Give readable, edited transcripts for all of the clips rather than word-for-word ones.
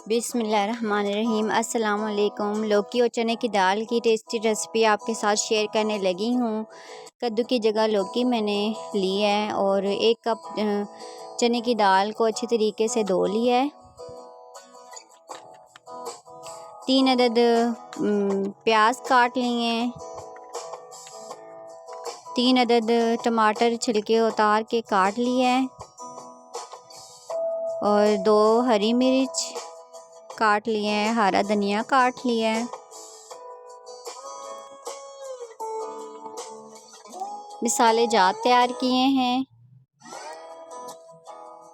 बिस्मिल्लाहिर्रहमानिर्रहीम। अस्सलाम वालेकुम। लौकी और चने की दाल की टेस्टी रेसिपी आपके साथ शेयर करने लगी हूँ। कद्दू की जगह लौकी मैंने ली है और 1 कप चने की दाल को अच्छी तरीके से धो लिया है। 3 अदद प्याज काट लिए हैं। 3 अदद टमाटर छिलके उतार के काट लिए हैं और 2 हरी मिर्च काट लिए हैं, हरा धनिया काट लिया है। मसाले जात तैयार किए हैं।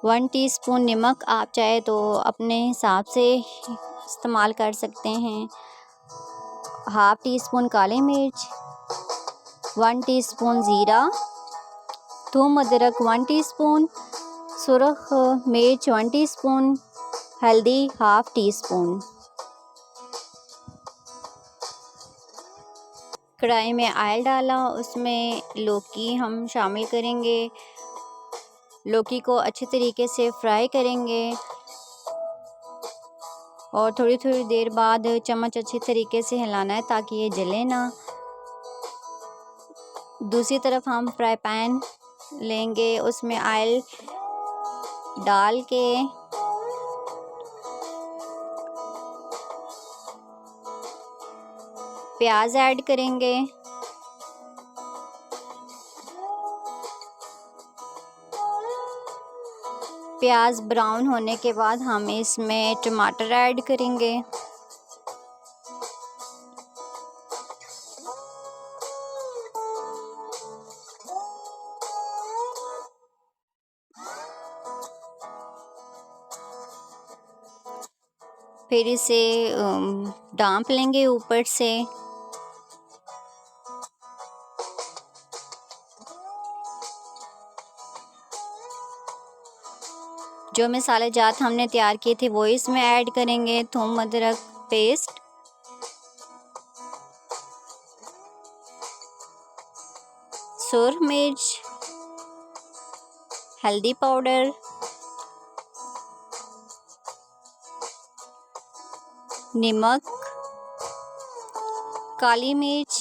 1 टीस्पून नमक, आप चाहे तो अपने हिसाब से इस्तेमाल कर सकते हैं। 1/2 टीस्पून काली मिर्च, 1 टीस्पून ज़ीरा, थूम अदरक 1 टीस्पून, सुरख मिर्च 1 टीस्पून, हल्दी 1/2 टीस्पून। कढ़ाई में ऑयल डाला, उसमें लौकी हम शामिल करेंगे। लौकी को अच्छे तरीके से फ्राई करेंगे और थोड़ी थोड़ी देर बाद चम्मच अच्छी तरीके से हिलाना है ताकि ये जले ना। दूसरी तरफ हम फ्राई पैन लेंगे, उसमें ऑयल डाल के प्याज ऐड करेंगे। प्याज ब्राउन होने के बाद हम इसमें टमाटर ऐड करेंगे। फिर इसे ढाँप लेंगे ऊपर से। जो मसाले जात हमने तैयार किए थे वो इसमें ऐड करेंगे। थूम अदरक पेस्ट, सुरख मिर्च, हल्दी पाउडर, नमक, काली मिर्च,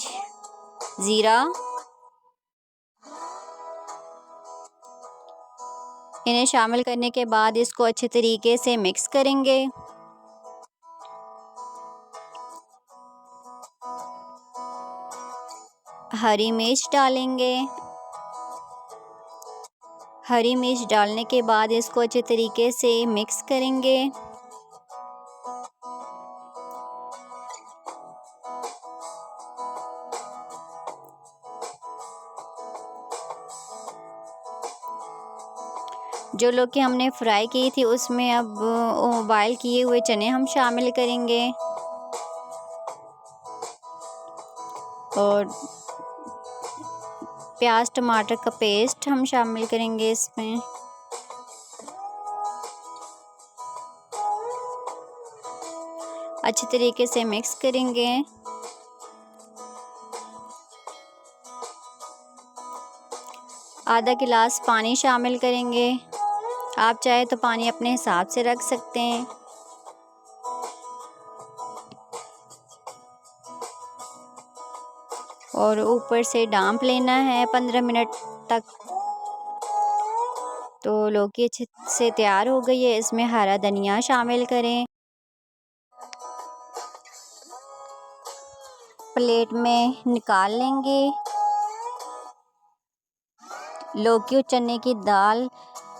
ज़ीरा। इन्हें शामिल करने के बाद इसको अच्छे तरीके से मिक्स करेंगे। हरी मिर्च डालेंगे। हरी मिर्च डालने के बाद इसको अच्छे तरीके से मिक्स करेंगे। जो लौकी हमने फ्राई की थी उसमें अब बॉयल किए हुए चने हम शामिल करेंगे और प्याज टमाटर का पेस्ट हम शामिल करेंगे इसमें। अच्छी तरीके से मिक्स करेंगे। आधा गिलास पानी शामिल करेंगे। आप चाहे तो पानी अपने हिसाब से रख सकते हैं। और ऊपर से ढाँप लेना है 15 मिनट तक। तो लौकी अच्छे से तैयार हो गई है। इसमें हरा धनिया शामिल करें। प्लेट में निकाल लेंगे। लौकी और चने की दाल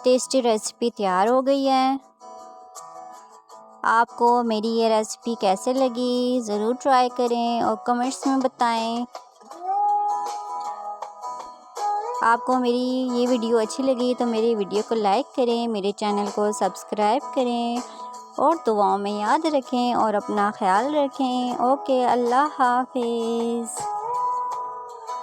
टेस्टी रेसिपी तैयार हो गई है। आपको मेरी ये रेसिपी कैसे लगी ज़रूर ट्राई करें और कमेंट्स में बताएं। आपको मेरी ये वीडियो अच्छी लगी तो मेरी वीडियो को लाइक करें, मेरे चैनल को सब्सक्राइब करें और दुआओं में याद रखें और अपना ख्याल रखें। ओके, अल्लाह हाफिज़।